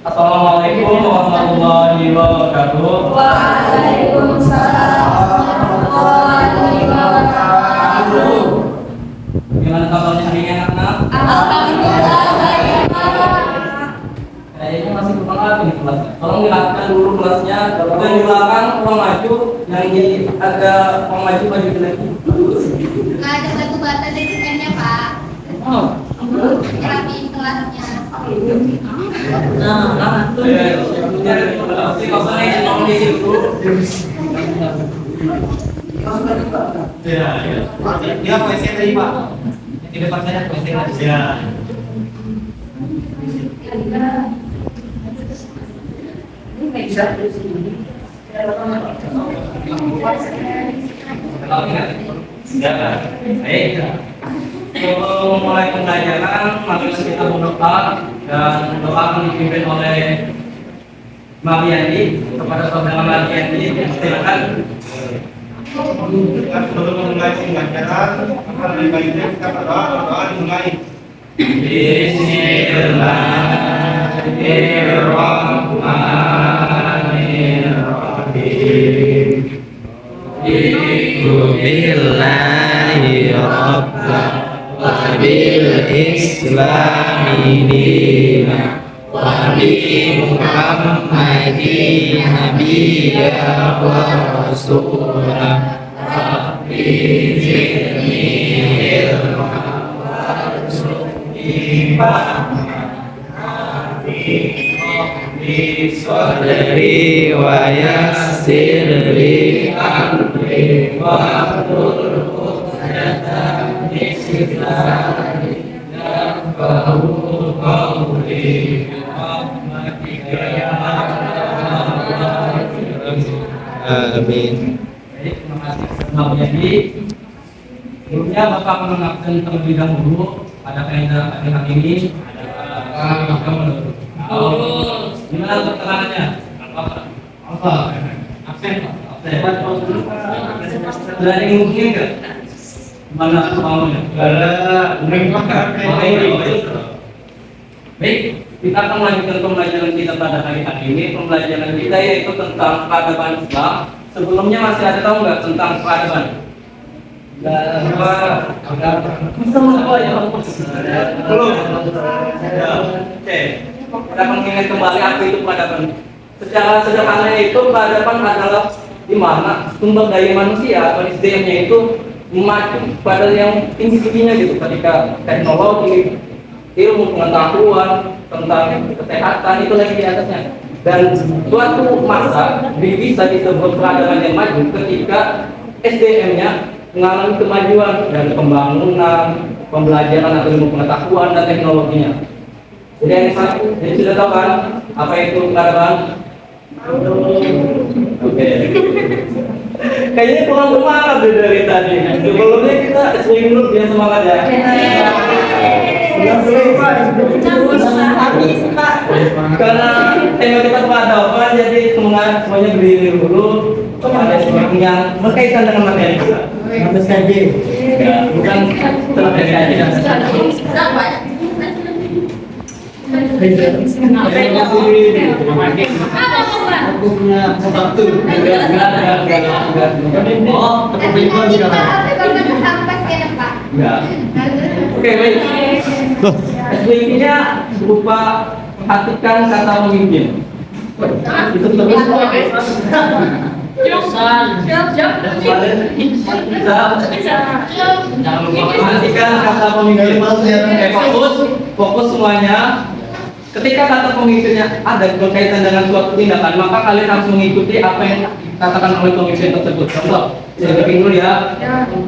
Assalamualaikum warahmatullahi wabarakatuh. Waalaikumsalam warahmatullahi wabarakatuh. Gimana kabarnya hari ini anak-anak? Alhamdulillah baik. Kayaknya masih kurang rapi nih kelasnya. Tolong dirapikan dulu kelasnya. Dan di belakang ruang maju yang jadi agak ruang maju baju lagi. Nggak ada batu bata desainnya Pak. Oh. Rapiin kelasnya. Si kosongnya tolong diisi dulu. Ya, ya. Dia puisi tadi Pak. Di depan saya puisi tadi. Ya. Ya, baik. Sebelum mulai pembelajaran, mari kita berdoa dan doa akan dipimpin oleh Mariandi kepada saudara Mariandi. Silakan. Sebelum memulai pembelajaran, akan lebih baiknya kita berdoa dimulai. Bismillahirrahmanirrahim. Billahi rabbana wa bil islami dina wa bi muhammadin nabiyya wa rasulah rabbi zidni ilma warzuqni sadri wa yassirli amri wahlul 'uqdatam min lisani yafqahu qawli rahmatika ya amin. Baik, terima kasih. Nah, jadi sebelumnya Bapak mengenalkan terlebih dahulu ada kaidah hari ini ada gimana keterangannya? Apa? Absen. Sudah ada yang mungkin nggak? Mana maunya? Baik, kita akan melanjutkan pembelajaran kita pada hari ini. Pembelajaran kita yaitu tentang peradaban Islam. Sebelumnya masih ada tahu nggak tentang peradaban? Belum. Ya, oke. Kita mengingat kembali apa itu peradaban. Secara sederhana itu peradaban adalah di mana sumber daya manusia atau SDM-nya itu maju pada yang tinggi-tingginya gitu, ketika teknologi, ilmu pengetahuan tentang kesehatan itu lagi di atasnya. Dan suatu masa bisa disebut peradaban yang maju ketika SDM-nya mengalami kemajuan dan pembangunan, pembelajaran atau ilmu pengetahuan dan teknologinya. Jadi yang satu, jadi sudah tahu kan apa itu peradaban? Oke. Kayaknya kurang semangat dari tadi. Sebelumnya kita swing dulu biar semangat ya. Karena tema kita peradaban, jadi semuanya berdiri dulu kepada yang berkaitan dengan materi kita. Habis kaji. Ya, bukan setelah kaji dan Oke, baik. SWI-nya berupa perhatikan kata pemimpin. Itu terus. Jangan lupa perhatikan kata pemimpin. Fokus semuanya. Ketika kata pemimpinnya ada berkaitan dengan suatu tindakan, maka kalian harus mengikuti apa yang dikatakan oleh pemimpin tersebut. Contoh, saya bikin dulu ya.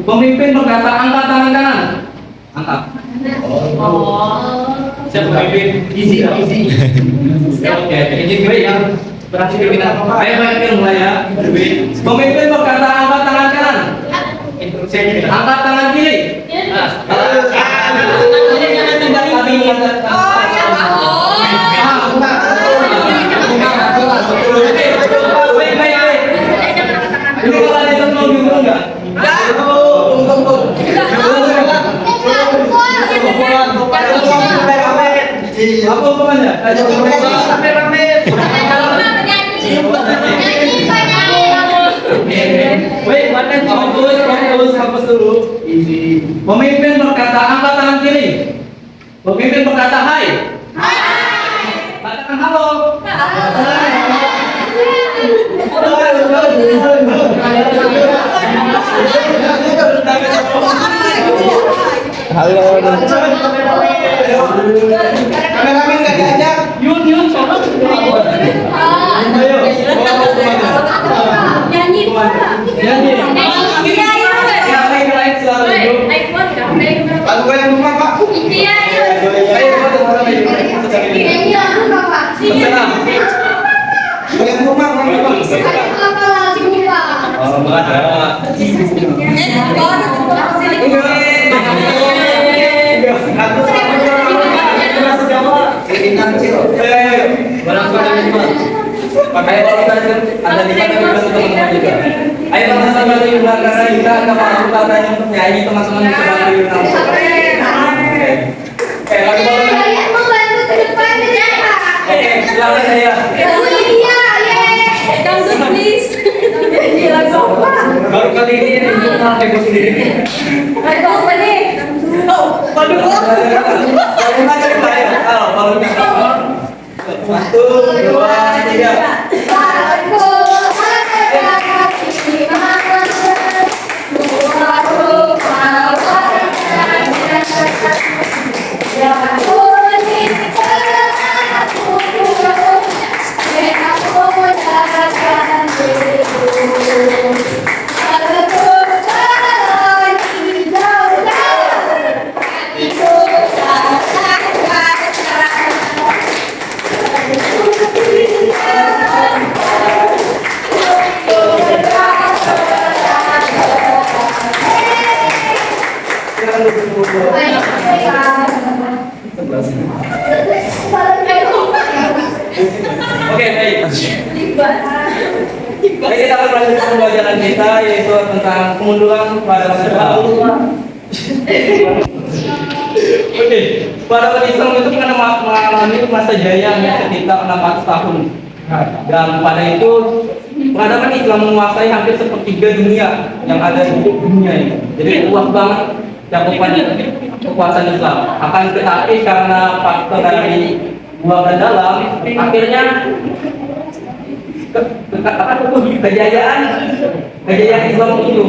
Pemimpin berkata, angkat tangan kanan. Angkat. Siapa pemimpin? Easy. Oke, izin gue ya. Berarti kita baik mulai ya. Pemimpin berkata, angkat tangan kanan. Angkat tangan kiri. Jangan tidak kami. Ini kalau ada yang mau diurung nggak? Tunggu. Apa hukumannya? Ayo rame-rame. Nyanyi Pak, nyanyi. Baik, fokus dulu. Pemimpin berkata, angkat tangan kiri. Pemimpin berkata, hai. Katakan halo. Halo. Kameramen nggak diajak. Yun, coba. Ayo. Nyanyi Pak. Nyanyi. Iya, iya. Yang lain selalu duduk. Lagu yang rumah Pak. Iya, iya. Ayo, Nyanyi lagu Pak. Senang. Yang rumah Pak. Apa lagu Pak? Oh, ada. Pakai ada di teman-teman juga. Ayo teman-teman di belakang kita ada panggung katanya untuk nyanyi teman-teman di sebelah kiri. Oke, lagi baru. Kalian membantu ke depan ya Pak. Oke, silakan saya. Iya, dangdut please. Lagu apa? Baru kali ini jurnal heboh sendiri. Lagu apa nih? Waduh. Kalau nggak jadi saya. Kalau satu, dua, tiga. Aku ada di mana? Aku Oke, baik. Baik, kita akan melanjutkan pembelajaran kita yaitu tentang kemunduran pada masa depan. Oke, para umat Islam itu pernah mengalami masa jaya sekitar 600 tahun. Dan pada itu peradaban Islam menguasai hampir sepertiga dunia yang ada di dunia ini. Jadi luas banget cakupan kekuasaan Islam. Akan tetapi karena faktor dari luar dan dalam, akhirnya kejayaan Islam itu.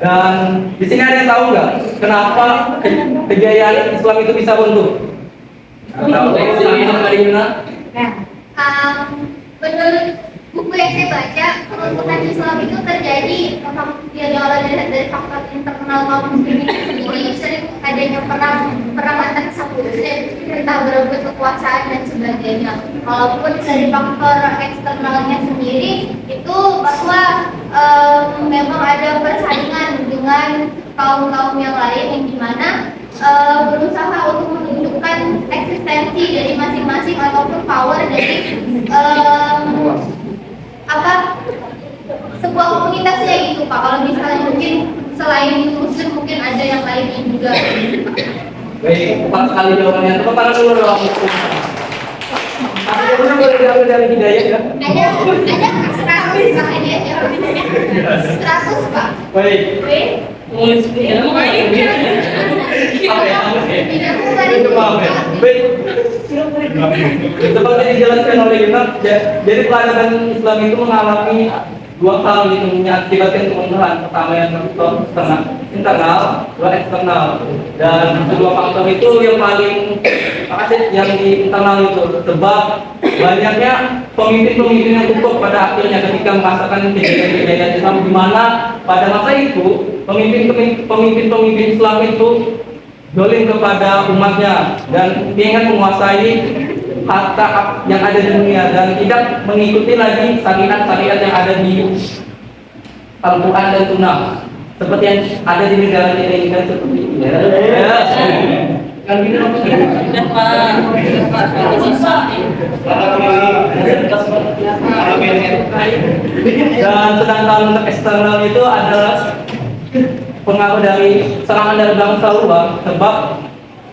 Dan di sini ada yang tahu nggak kenapa kejayaan Islam itu bisa runtuh? Tahu Islam dari mana? Menurut buku yang saya baca, keruntuhan Islam itu terjadi awal dari faktor internal kaum muslimin sendiri, sering adanya perang antar satu muslim, entah berebut kekuasaan dan sebagainya. Walaupun dari faktor eksternalnya sendiri itu bahwa memang ada persaingan dengan kaum-kaum yang lain yang dimana berusaha untuk menunjukkan eksistensi dari masing-masing ataupun power dari sebuah komunitasnya gitu Pak. Kalau misalnya mungkin selain muslim mungkin ada yang lainnya juga. Baik, tepat sekali jawabannya. Tepuk tangan dulu dong. Tapi jawabannya boleh diambil dari hidayah ya. Ada 100 Pak ini ya. 100 Pak. Baik. Tidak bukan Itu maaf ya. Baik. Seperti dijelaskan oleh Imam, jadi peradaban Islam itu mengalami dua hal yang mengakibatkan kemunduran. Pertama yang internal, dua eksternal. Dan kedua faktor itu yang paling yang di internal itu sebab banyaknya pemimpin-pemimpin yang kukuh pada akhirnya ketika merasakan kejayaan Islam, di mana pada masa itu pemimpin Islam itu dolim kepada umatnya dan ingin menguasai harta yang ada di dunia dan tidak mengikuti lagi syariat-syariat yang ada di Al-Quran dan Sunnah seperti yang ada di negara kita ini kan seperti ini ya. Dan sedangkan untuk eksternal itu adalah pengaruh dari serangan dari bangsa luar, sebab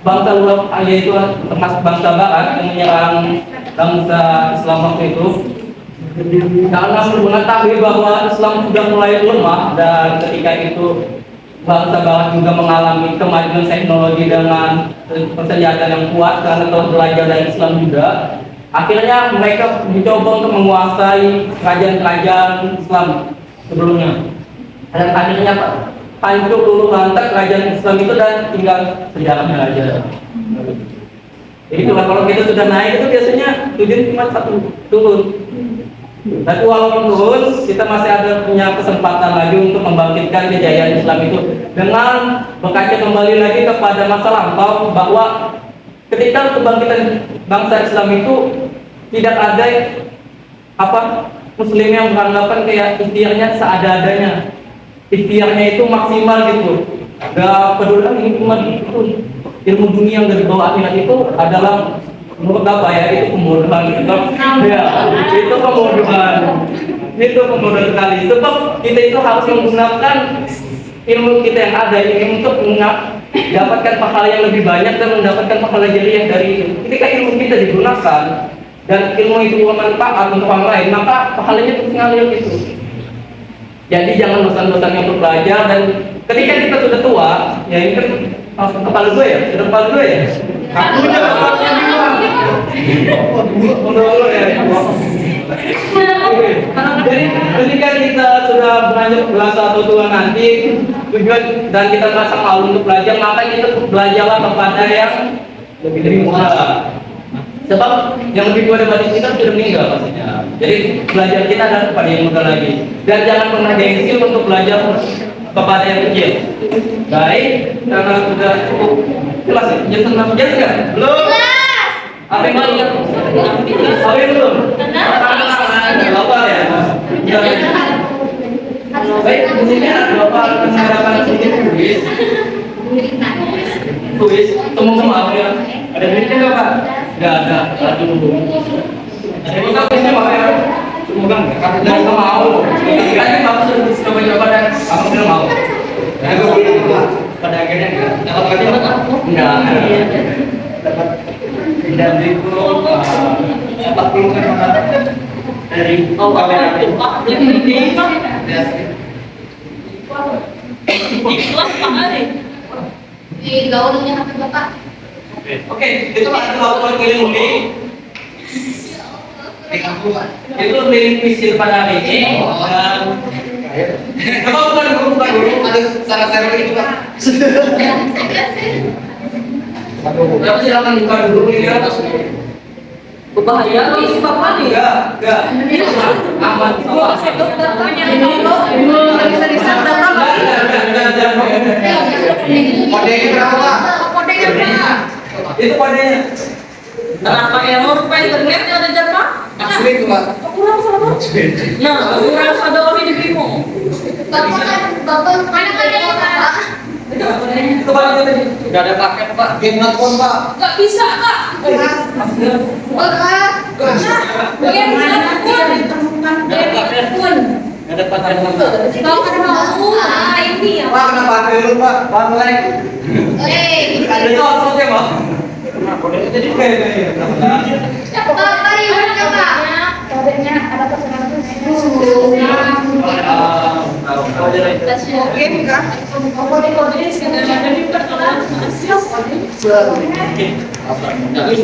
bangsa luar, yaitu termasuk bangsa Barat yang menyerang bangsa Islam waktu itu. Karena mengetahui bahwa Islam sudah mulai lemah dan ketika itu bangsa Barat juga mengalami kemajuan teknologi dengan persenjataan yang kuat karena telah belajar dari Islam juga. Akhirnya mereka mencoba untuk menguasai kerajaan-kerajaan Islam sebelumnya. Dan akhirnya hancur dulu lantak kerajaan Islam itu dan tinggal sejarahnya aja. Jadi kalau kita sudah naik itu biasanya tujuan cuma satu, turun. Tapi walaupun turun, kita masih ada punya kesempatan lagi untuk membangkitkan kejayaan Islam itu dengan berkaca kembali lagi kepada masa lampau bahwa ketika kebangkitan bangsa Islam itu tidak ada Muslim yang beranggapan kayak ikhtiarnya seadanya. Ikhtiarnya itu maksimal gitu. Gak peduli ini cuma itu ilmu dunia yang dari bawah akhirat itu adalah menurut apa ya, itu pembodohan gitu. Ya, itu pembodohan. Itu pembodohan sekali. Sebab kita itu harus menggunakan ilmu kita yang ada ini untuk mendapatkan pahala yang lebih banyak dan mendapatkan pahala jariah dari itu. Ketika ilmu kita digunakan dan ilmu itu bermanfaat untuk orang lain, maka pahalanya terus ngalir gitu. Jadi jangan bosan-bosannya untuk belajar, dan ketika kita sudah tua, ya ini kan kepala gue ya, sudah kepala gue ya. Aku udah kepalanya dulu ya. Jadi ketika kita sudah beranjak dewasa atau tua nanti, tujuan dan kita merasa malu untuk belajar, maka kita belajarlah kepada yang lebih dari muda. Sebab yang lebih tua daripada kita sudah meninggal pastinya. Jadi belajar kita adalah kepada yang muda lagi. Dan jangan pernah gengsi untuk belajar kepada yang kecil. Baik, karena sudah cukup jelas ya. Jam 6 jam kan? Belum. Apa yang belum? Apa yang belum? Apa ya? Baik, di sini ada beberapa hadapan sedikit kuis. Kuis, semua ya. Ada duitnya nggak Pak? Nggak ada. Aduh. Semoga kuisnya Pak ya. Semoga nggak. Karena mau. Kan kamu sudah coba-coba dan kamu sudah mau. Ya, pada akhirnya nggak. Dapat berarti Pak? Nggak. Dapat 9.040 kan dari Ikhlas Pak Ari. Di gaulnya apa Bapak? Oke, itu ada laporan keliling ini. Itu keliling visir pada hari ini. Dan bukan dulu ada salah server itu Pak. Berapa silakan buka dulu ini ya. Berbahaya loh isi Bapak nih. Enggak. Aman. Kodenya berapa Pak? Kodenya berapa? Itu kodenya. Kenapa error Pak internetnya ada jam Pak? Asli itu Pak. Kurang sama. Nah, kurang ada orang di Bimo. Bapak mana kodenya Pak? Itu Pak itu tadi. Enggak ada paket Pak. Game telepon Pak. Gak bisa Kak. Bapak. Game telepon. Telepon. Enggak ada paket. Kalau kan mau ini ya. Pak kenapa HP dulu Pak? Pak melek. Ada itu outputnya Pak. Kodenya tadi kayak Bapak ributnya Pak. Kodenya ada pesanan Game kah? Kode-kodenya sudah ada di perkenalan. Pak,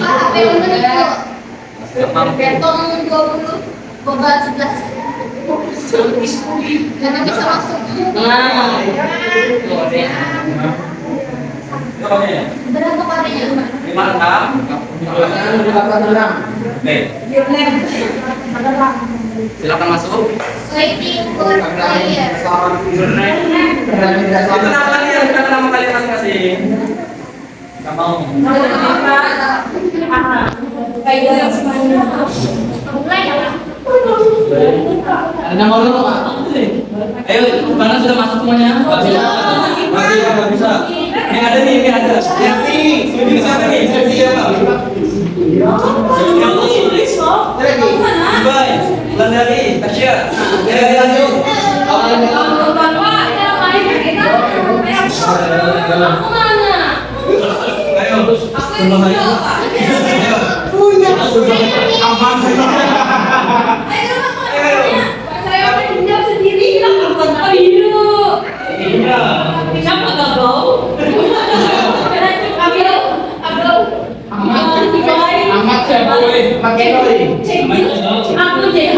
apa yang benar? Betong 20, boba 11. Karena bisa masuk. Nah, Berapa kodenya? 56. Oke. Silakan masuk. Waiting for player. Itu nama kalian, bukan nama kalian masing-masing. Nggak mau. Ada nama lu Pak? Ayo, mana sudah masuk semuanya? Nggak bisa. Yang ada nih, ini ada. Yang ini, ini siapa nih? Siapa? Dubai, Landari, Asia. Ya, lanjut. Ayo. Saya pinjam sendiri lah bukan ayo. Siapa kau? Amat siapa boleh pakai koi. Aku jadi.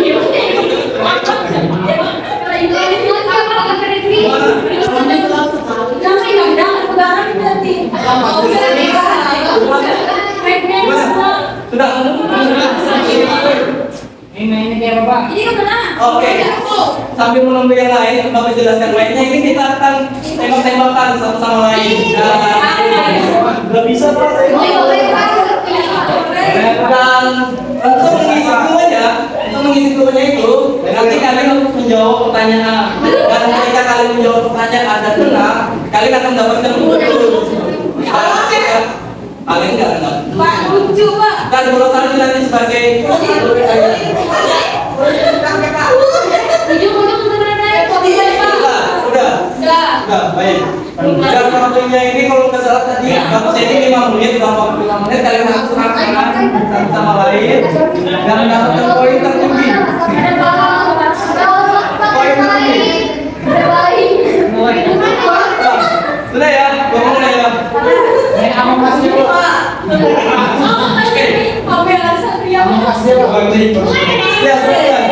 Sudah. Ini kayak apa? Oke. Sambil menunggu yang lain, Bapak jelaskan mainnya. Ini kita akan tembak-tembakan satu sama lain. Gak bisa Pak. Dan untuk mengisi keluarnya itu, nanti kalian harus menjawab pertanyaan. Dan ketika kalian menjawab pertanyaan dan benar, kalian akan mendapatkan kalian nggak ada. Pak lucu Pak. Dan kalau kalian nanti sebagai udah baik. Dan waktunya ini kalau nggak salah tadi kamu setting 5 menit, dalam waktu 5 menit kalian harus serahkan satu sama lain dan mendapatkan poin tertinggi. Sudah ya, ngomong ya. Kamu masih Ya, silakan.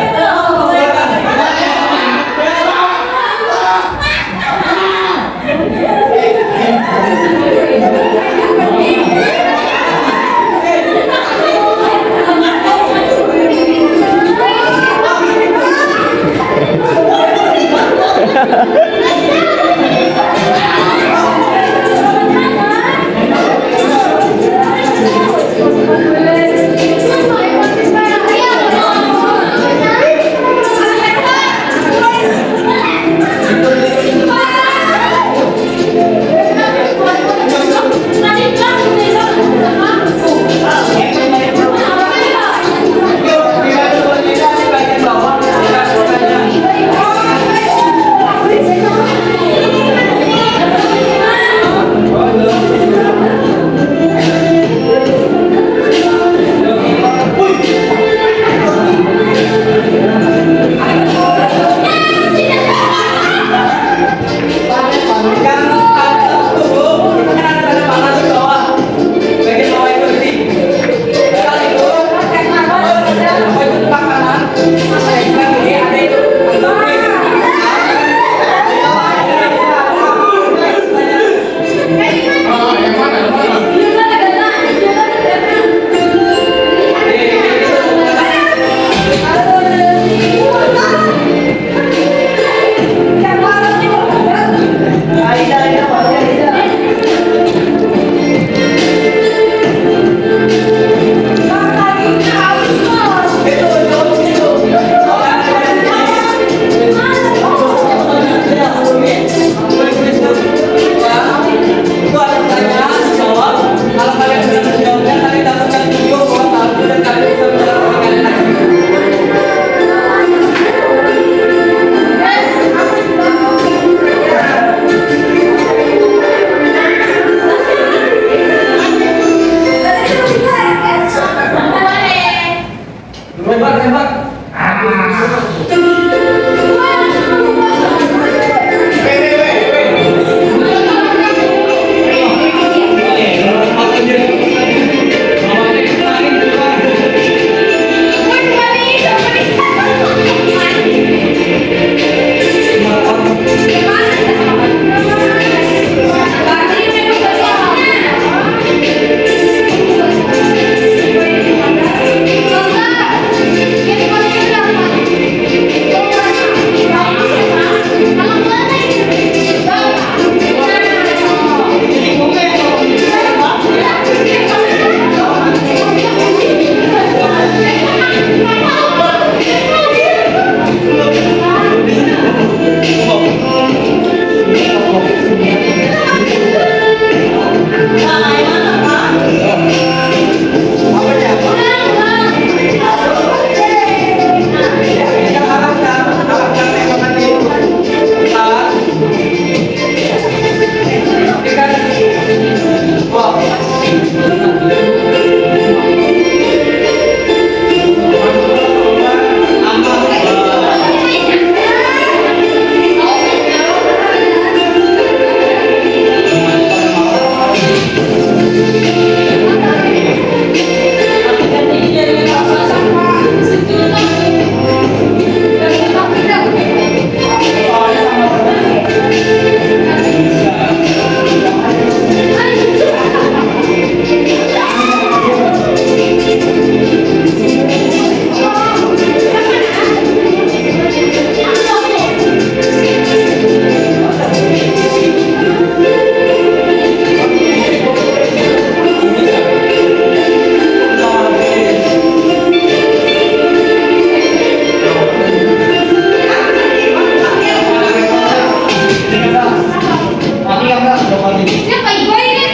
Siapa ibu ini?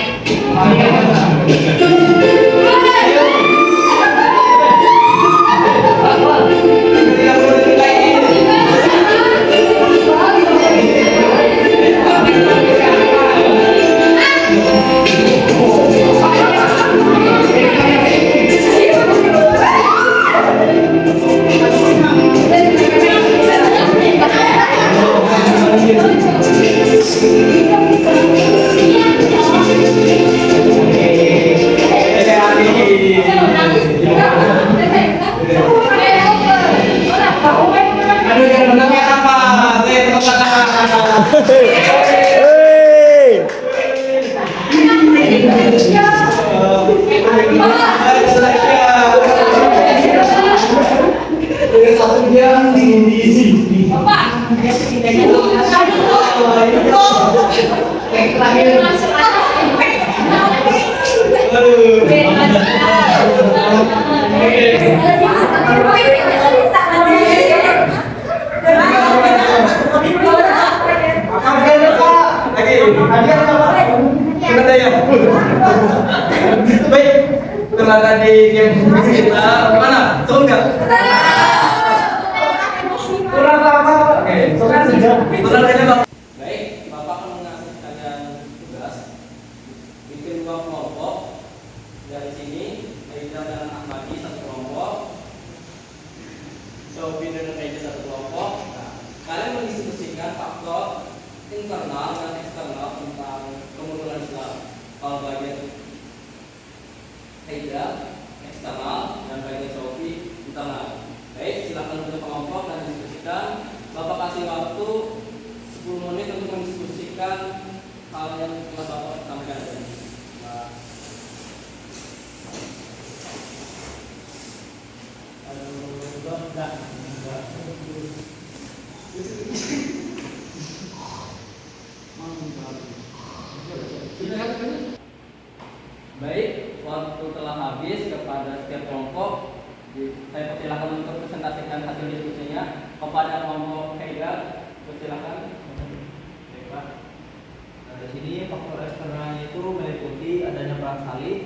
Aduh, yang menangnya apa? Saya tepuk tangan. Hei. Baik, setelah tadi game kita gimana? Seru nggak? Kurang lama. Oke, kurang saja. Baik, Bapak akan mengasih kalian tugas bikin dua kelompok. Dari sini, Aida dan Ahmadi satu kelompok, Sofi dan Aida satu kelompok. Nah, kalian mendiskusikan faktor internal dan eksternal tentang kemunduran Islam. Kalau bagian Aida eksternal dan bagian Sofi internal. Baik, silakan untuk kelompok dan diskusikan. Bapak kasih waktu 10 menit untuk mendiskusikan hal yang telah Bapak sampaikan. Baik, waktu telah habis kepada setiap kelompok. Saya persilakan untuk presentasikan hasil diskusinya kepada kelompok Aida. Persilakan. Baik, Pak. Nah, di sini faktor eksternalnya itu meliputi adanya perang salib,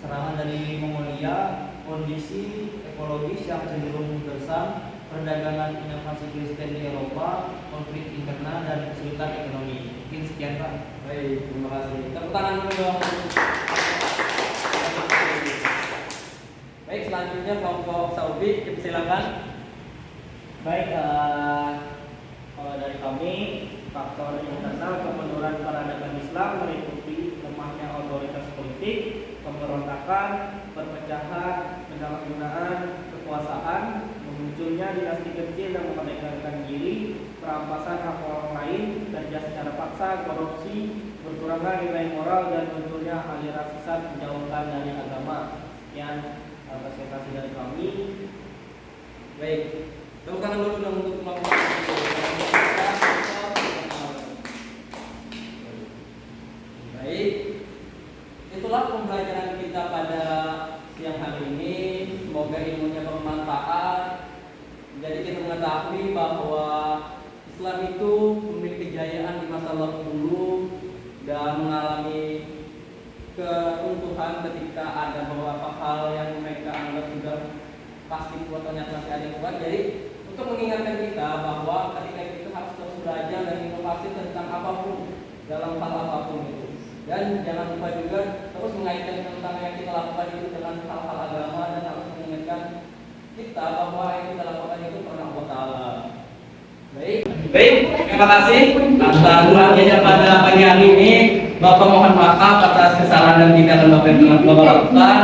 serangan dari Mongolia, kondisi ekologis yang cenderung gersam, perdagangan inovasi Kristen di Eropa, konflik internal dan kesulitan ekonomi. Mungkin sekian, Pak. Baik, terima kasih. Tepuk tangan dulu dong. Baik, selanjutnya kelompok Saudi, silakan. Baik, kalau dari kami, faktor internal kemunduran peradaban Islam meliputi lemahnya otoritas politik, pemberontakan, perpecahan, penyalahgunaan kekuasaan, munculnya dinasti kecil yang memerdekakan diri, perampasan hak orang lain, kerja secara paksa, korupsi, berkurangnya nilai moral, dan munculnya aliran sesat menjauhkan dari agama. Sekian presentasi dari kami. Baik, tepuk tangan dulu dong untuk kelompok. Baik, itulah pembelajaran kita pada siang hari ini. Semoga ilmunya bermanfaat. Jadi kita mengetahui bahwa Islam itu memiliki kejayaan di masa lalu dulu dan mengalami keruntuhan ketika ada beberapa hal yang mereka anggap sudah pasti kuat, ternyata masih ada yang kuat. Jadi untuk mengingatkan kita bahwa ketika kita harus terus belajar dan inovasi tentang apapun, dalam hal apapun itu. Dan jangan lupa juga terus mengaitkan tentang yang kita lakukan itu dengan hal-hal agama, dan harus mengingatkan kita bahwa yang kita lakukan itu karena Allah Ta'ala. Baik, terima kasih atas perhatiannya pada pagi hari ini. Bapak mohon maaf atas kesalahan dan tindakan Bapak yang telah Bapak lakukan.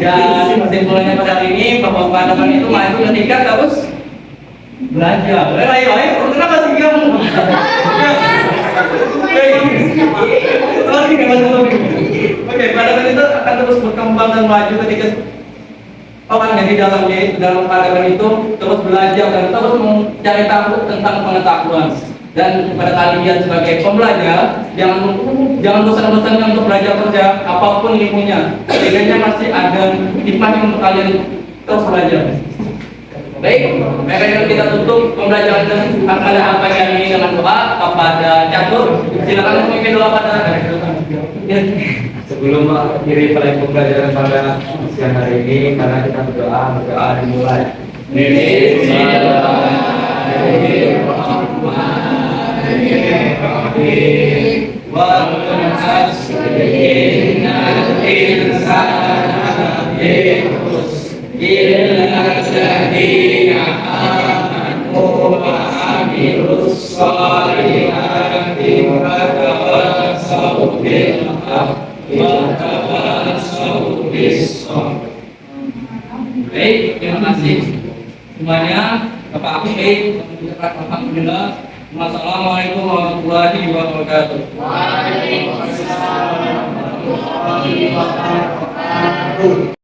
Dan kesimpulannya pada hari ini, Bapak pandangan itu maju ketika terus belajar. Ayo, kenapa sih kamu? Oke, pandangan itu akan terus berkembang dan maju ketika orang yang di dalamnya itu, dalam pandangan itu terus belajar dan terus mencari tahu tentang pengetahuan. Dan kepada kalian sebagai pembelajar, jangan bosan-bosan untuk belajar kerja apapun ilmunya. Setidaknya masih ada hikmahnya untuk kalian terus belajar. Baik, mereka kita tutup pembelajaran pada apa yang ini dengan doa kepada Catur. Silakan memimpin doa pada Sebelum mengakhiri pembelajaran pada siang hari ini, karena kita berdoa dimulai. Baik, terima kasih semuanya. Bapak Afi, alhamdulillah. Wassalamualaikum warahmatullahi wabarakatuh. Waalaikumsalam warahmatullahi wabarakatuh.